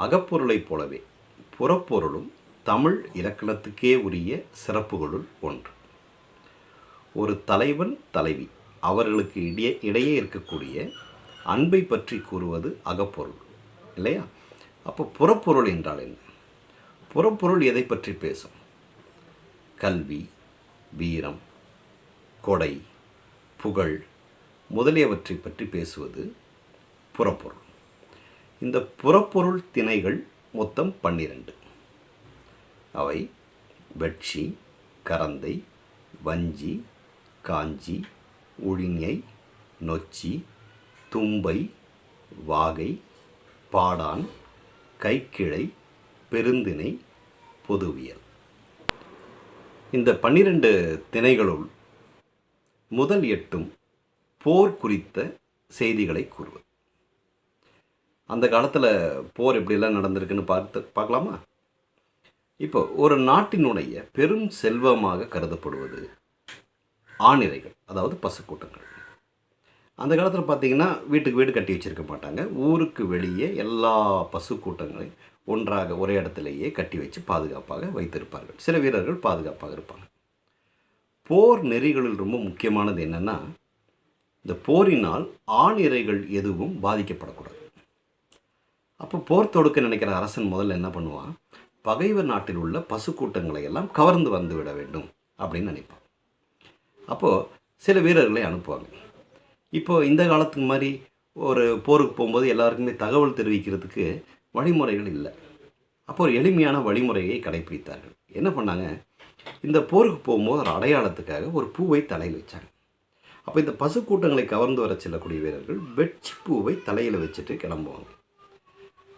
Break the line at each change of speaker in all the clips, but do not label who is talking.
அகப்பொருளைப் போலவே புறப்பொருளும் தமிழ் இலக்கணத்துக்கே உரிய சிறப்புகளுள் ஒன்று. ஒரு தலைவன் தலைவி அவர்களுக்கு இடையே இருக்கக்கூடிய அன்பை பற்றி கூறுவது அகப்பொருள் இல்லையா? அப்போ புறப்பொருள் என்றால் என்ன? புறப்பொருள் எதை பற்றி பேசும்? கல்வி, வீரம், கொடை, புகழ் முதலியவற்றை பற்றி பேசுவது புறப்பொருள். இந்த புறப்பொருள் திணைகள் மொத்தம் 12. அவை வெட்சி, கரந்தை, வஞ்சி, காஞ்சி, உழிஞை, நொச்சி, தும்பை, வாகை, பாடான், கைக்கிளை, பெருந்திணை, பொதுவியல். இந்த 12 திணைகளுள் முதல் 8 போர் குறித்த செய்திகளை கூறுவது. அந்த காலத்தில் போர் எப்படியெல்லாம் நடந்திருக்குன்னு பார்க்கலாமா? இப்போ ஒரு நாட்டினுடைய பெரும் செல்வமாக கருதப்படுவது ஆணிரைகள், அதாவது பசுக்கூட்டங்கள். அந்த காலத்தில் பார்த்திங்கன்னா வீட்டுக்கு வீடு கட்டி வச்சுருக்க மாட்டாங்க. ஊருக்கு வெளியே எல்லா பசுக்கூட்டங்களையும் ஒன்றாக ஒரே இடத்துலையே கட்டி வச்சு பாதுகாப்பாக வைத்திருப்பார்கள். சில வீரர்கள் பாதுகாப்பாக இருப்பாங்க. போர் நெறிகளில் ரொம்ப முக்கியமானது என்னென்னா, இந்த போரினால் ஆணிரைகள் எதுவும் பாதிக்கப்படக்கூடாது. அப்போ போர் தொடுக்க நினைக்கிற அரசன் முதல்ல என்ன பண்ணுவான்? பகைவர் நாட்டில் உள்ள பசுக்கூட்டங்களை எல்லாம் கவர்ந்து வந்து விட வேண்டும் அப்படின்னு நினைப்பான். அப்போது சில வீரர்களை அனுப்புவாங்க. இப்போது இந்த காலத்துக்கு மாதிரி ஒரு போருக்கு போகும்போது எல்லாருக்குமே தகவல் தெரிவிக்கிறதுக்கு வழிமுறைகள் இல்லை. அப்போ ஒரு எளிமையான வழிமுறையை கடைப்பிடித்தார்கள். என்ன பண்ணாங்க? இந்த போருக்கு போகும்போது ஒரு அடையாளத்துக்காக ஒரு பூவை தலையில் வச்சாங்க. அப்போ இந்த பசுக்கூட்டங்களை கவர்ந்து வர செல்லக்கூடிய வீரர்கள் வெட்சி பூவை தலையில் வச்சுட்டு கிளம்புவாங்க.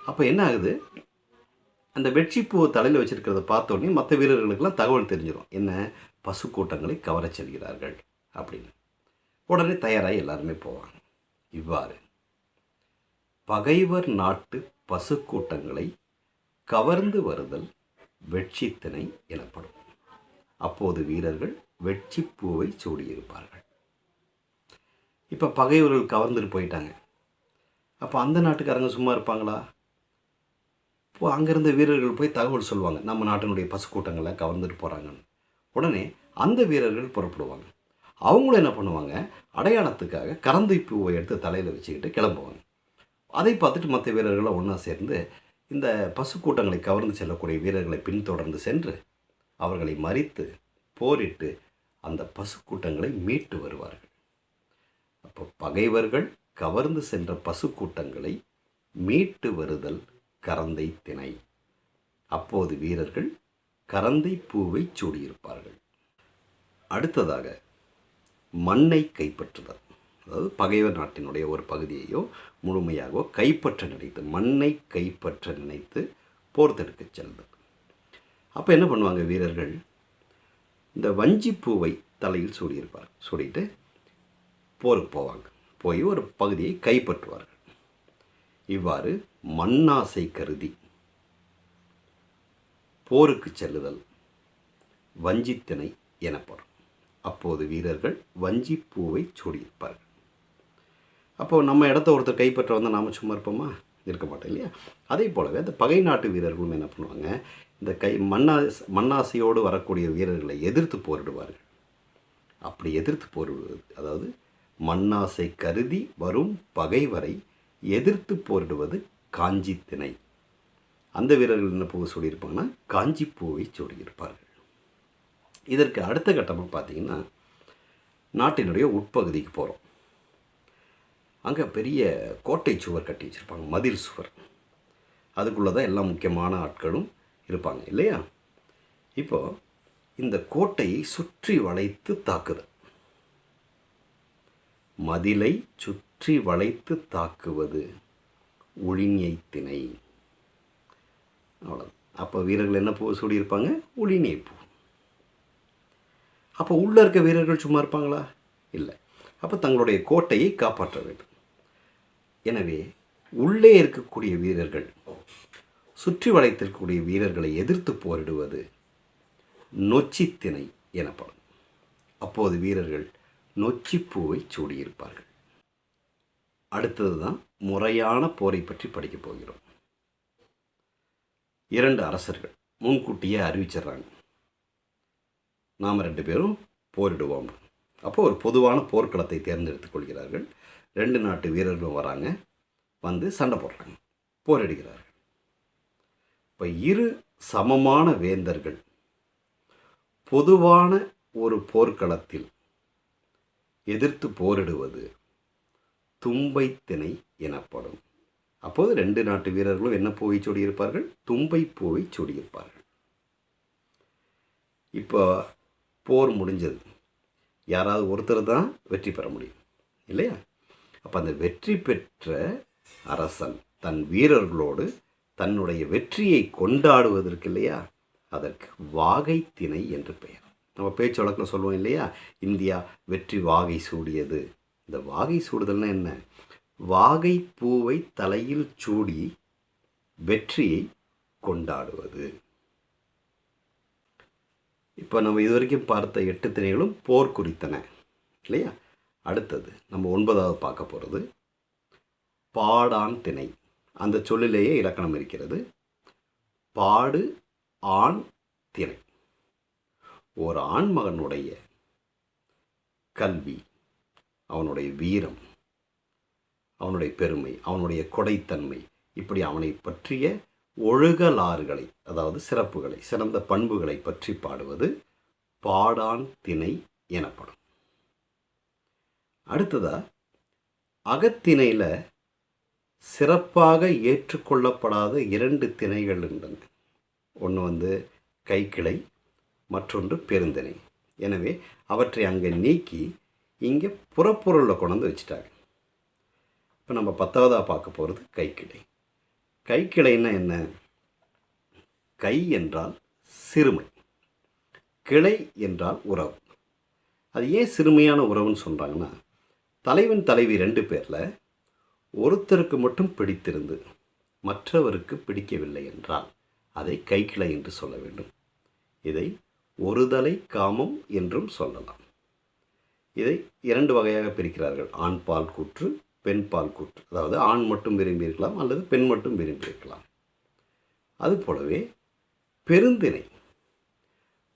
அப்போ என்ன ஆகுது? அந்த வெட்சி பூவை தலையில் வச்சுருக்கிறத பார்த்தோன்னே மற்ற வீரர்களுக்கெல்லாம் தகவல் தெரிஞ்சிடும். என்ன? பசுக்கூட்டங்களை கவரச் செல்கிறார்கள் அப்படின்னு. உடனே தயாராகி எல்லாருமே போவாங்க. இவ்வாறு பகைவர் நாட்டு பசுக்கூட்டங்களை கவர்ந்து வருதல் வெட்சித்திணை எனப்படும். அப்போது வீரர்கள் வெட்சி பூவை சூடியிருப்பார்கள். இப்போ பகைவர்கள் கவர்ந்துட்டு போயிட்டாங்க. அப்போ அந்த நாட்டுக்காரங்க சும்மா இருப்பாங்களா? இப்போ அங்கேருந்த வீரர்கள் போய் தகவல் சொல்லுவாங்க, நம்ம நாட்டினுடைய பசுக்கூட்டங்களை கவர்ந்துட்டு போகிறாங்கன்னு. உடனே அந்த வீரர்கள் புறப்படுவாங்க. அவங்களும் என்ன பண்ணுவாங்க? அடையாளத்துக்காக கரந்தை பூவை எடுத்து தலையில் வச்சுக்கிட்டு கிளம்புவாங்க. அதை பார்த்துட்டு மற்ற வீரர்களை ஒன்றா சேர்ந்து இந்த பசுக்கூட்டங்களை கவர்ந்து செல்லக்கூடிய வீரர்களை பின்தொடர்ந்து சென்று அவர்களை மறித்து போரிட்டு அந்த பசுக்கூட்டங்களை மீட்டு வருவார்கள். அப்போ பகைவர்கள் கவர்ந்து சென்ற பசுக்கூட்டங்களை மீட்டு வருதல் கரந்தை திணை. அப்போது வீரர்கள் கரந்தை பூவை சூடியிருப்பார்கள். அடுத்ததாக மண்ணை கைப்பற்றுதல், அதாவது பகைவர் நாட்டினுடைய ஒரு பகுதியையோ முழுமையாகவோ கைப்பற்ற நினைத்து, மண்ணை கைப்பற்ற நினைத்து போர் தடுக்க செல்வது. அப்போ என்ன பண்ணுவாங்க வீரர்கள்? இந்த வஞ்சி பூவை தலையில் சூடியிருப்பார். சூடிட்டு போருக்கு போவாங்க. போய் ஒரு பகுதியை கைப்பற்றுவார்கள். இவ்வாறு மண்ணாசை கருதி போருக்கு செல்லுதல் வஞ்சித்திணை எனப்படும். அப்போது வீரர்கள் வஞ்சி பூவை சூடியிருப்பார்கள். அப்போது நம்ம இடத்த ஒருத்தர் கைப்பற்ற வந்தால் நாம் சும்மா இருப்போமா? இருக்க மாட்டோம் இல்லையா? அதே போலவே அந்த பகை நாட்டு வீரர்களும் என்ன பண்ணுவாங்க? இந்த மண்ணாசையோடு வரக்கூடிய வீரர்களை எதிர்த்து போரிடுவார்கள். அப்படி எதிர்த்து போரிடுவது, அதாவது மண்ணாசை கருதி வரும் பகைவரை எதிர்த்து போரிடுவது காஞ்சி திணை. அந்த வீரர்கள் என்ன பூவை சூடியிருப்பாங்கன்னா காஞ்சி பூவை சூடியிருப்பார்கள். இதற்கு அடுத்த கட்டமாக பார்த்திங்கன்னா, நாட்டினுடைய உட்பகுதிக்கு போகிறோம். அங்கே பெரிய கோட்டை சுவர் கட்டி வச்சுருப்பாங்க, மதில் சுவர். அதுக்குள்ளே தான் எல்லா முக்கியமான ஆட்களும் இருப்பாங்க இல்லையா? இப்போது இந்த கோட்டையை சுற்றி வளைத்து தாக்குதல், மதிலை சுற்றி வளைத்து தாக்குவது உழிஞை திணை. அவ்வளோ. அப்போ வீரர்கள் என்ன பூ சூடியிருப்பாங்க? உழிஞை பூ. அப்போ உள்ளே இருக்க வீரர்கள் சும்மா இருப்பாங்களா? இல்லை. அப்போ தங்களுடைய கோட்டையை காப்பாற்ற வேண்டும். எனவே உள்ளே இருக்கக்கூடிய வீரர்கள் சுற்றி வளைத்திருக்கக்கூடிய வீரர்களை எதிர்த்து போரிடுவது நொச்சித்திணை எனப்படும். அப்போது வீரர்கள் நொச்சிப்பூவை சூடியிருப்பார்கள். அடுத்தது தான் முறையான போரை பற்றி படிக்கப் போகிறோம். 2 அரசர்கள் முன்கூட்டியே அறிவிச்சிடுறாங்க, நாம் 2 பேரும் போரிடுவோம். அப்போ ஒரு பொதுவான போர்க்களத்தை தேர்ந்தெடுத்துக் கொள்கிறார்கள். 2 நாட்டு வீரர்களும் வராங்க, வந்து சண்டை போடுறாங்க, போரிடுகிறார்கள். இப்போ 2 சமமான வேந்தர்கள் பொதுவான ஒரு போர்க்களத்தில் எதிர்த்து போரிடுவது தும்பை திணை எனப்படும். அப்போது 2 நாட்டு வீரர்களும் என்ன பூவை சூடியிருப்பார்கள்? தும்பை பூவை சூடியிருப்பார்கள். இப்போ போர் முடிஞ்சது, யாராவது ஒருத்தர் தான் வெற்றி பெற முடியும் இல்லையா? அப்போ அந்த வெற்றி பெற்ற அரசன் தன் வீரர்களோடு தன்னுடைய வெற்றியை கொண்டாடுவதற்கு இல்லையா, அதற்கு வாகை திணை என்று பெயர். நம்ம பேச்சு வழக்கில் சொல்லுவோம் இல்லையா, இந்தியா வெற்றி வாகை சூடியது. இந்த வாகை சூடுதல்னா என்ன? வாகை பூவை தலையில் சூடி வெற்றியை கொண்டாடுவது. இப்போ நம்ம இதுவரைக்கும் பார்த்த 8 திணைகளும் போர் குறித்தன இல்லையா? அடுத்தது நம்ம 9வது பார்க்க போகிறது பாடான் திணை. அந்த சொல்லிலேயே இலக்கணம் இருக்கிறது. பாடு ஆண் திணை. ஒரு ஆண்மகனுடைய கல்வி, அவனுடைய வீரம், அவனுடைய பெருமை, அவனுடைய கொடைத்தன்மை, இப்படி அவனை பற்றிய ஒழுகலாறுகளை, அதாவது சிறப்புகளை, சிறந்த பண்புகளை பற்றி பாடுவது பாடான் திணை எனப்படும். அடுத்ததா அகத்திணையில் சிறப்பாக ஏற்றுக்கொள்ளப்படாத 2 திணைகள் இருந்தன. ஒன்று கைக்கிளை, மற்றொன்று பெருந்திணை. எனவே அவற்றை அங்கே நீக்கி இங்கே புறப்பொருளை கொண்டு வச்சுட்டாங்க. இப்போ நம்ம 10வதாக பார்க்க போகிறது கைக்கிளை. கைக்கிளைன்னா என்ன? கை என்றால் சிறுமை, கிளை என்றால் உறவு. அது ஏன் சிறுமையான உறவுன்னு சொல்கிறாங்கன்னா, தலைவன் தலைவி 2 பேரில் ஒருத்தருக்கு மட்டும் பிடித்திருந்து மற்றவருக்கு பிடிக்கவில்லை என்றால் அதை கைக்கிளை என்று சொல்ல வேண்டும். இதை ஒருதலை காமம் என்றும் சொல்லலாம். இதை 2 வகையாக பிரிக்கிறார்கள். ஆண் பால் கூற்று, பெண் பால் கூற்று. அதாவது ஆண் மட்டும் விரும்பியிருக்கலாம் அல்லது பெண் மட்டும் விரும்பியிருக்கலாம். அதுபோலவே பெருந்திணை.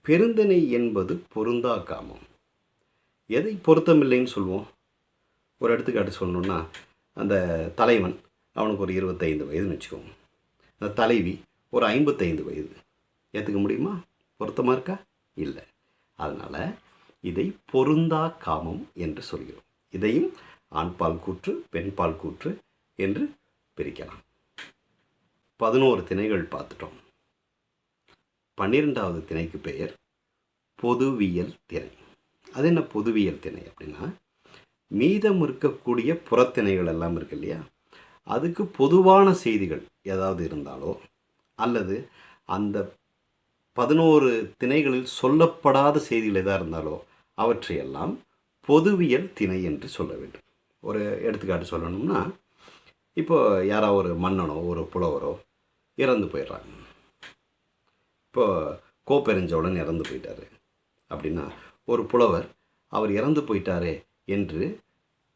பெருந்திணை என்பது பொருந்தா காமம். எதை பொருத்தமில்லைன்னு சொல்லுவோம்? ஒரு எடுத்துக்காட்டு சொல்லணுன்னா, அந்த தலைவன் அவனுக்கு ஒரு 25 வயதுன்னு வச்சுக்கோங்க, அந்த தலைவி ஒரு 55 வயது. ஏற்றுக்க முடியுமா? பொருத்தமாக இருக்கா? இல்லை. அதனால் இதை பொருந்தா காமம் என்று சொல்கிறோம். இதையும் ஆண்பால் கூற்று, பெண்பால் கூற்று என்று பிரிக்கலாம். 11 திணைகள் பார்த்துட்டோம். 12வது திணைக்கு பெயர் பொதுவியல் திணை. அது என்ன பொதுவியல் திணை அப்படின்னா, மீதம் இருக்கக்கூடிய புறத்திணைகள் எல்லாம் இருக்கு இல்லையா, அதுக்கு பொதுவான செய்திகள் ஏதாவது இருந்தாலோ அல்லது அந்த 11 திணைகளில் சொல்லப்படாத செய்திகள் எதாக இருந்தாலோ அவற்றையெல்லாம் பொதுவியல் திணை என்று சொல்ல வேண்டும். ஒரு எடுத்துக்காட்டு சொல்லணும்னா, இப்போ யாராவது ஒரு மன்னனோ ஒரு புலவரோ இறந்து போயிடுறாங்க. இப்போ கோப்பெருஞ்சோழன் இறந்து போயிட்டார் அப்படின்னா, ஒரு புலவர் அவர் இறந்து போயிட்டாரே என்று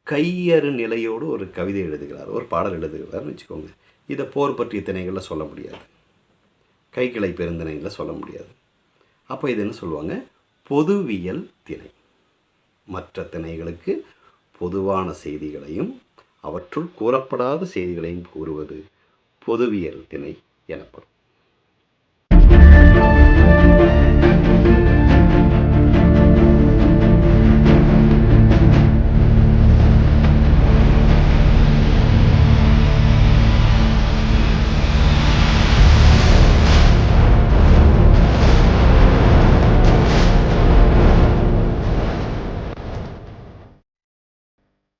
கையறு நிலையோடு ஒரு கவிதை எழுதுகிறார், ஒரு பாடல் எழுதுகிறார்னு வச்சுக்கோங்க. இதை போர் பற்றிய திணைகளில் சொல்ல முடியாது, கைக்கிளை பெருந்திணையில் சொல்ல முடியாது. அப்போ இது என்ன சொல்லுவாங்க? பொதுவியல் திணை. மற்ற திணைகளுக்கு பொதுவான செய்திகளையும் அவற்றுள் கூறப்படாத செய்திகளையும் கூறுவது பொதுவியல் திணை எனப்படும்.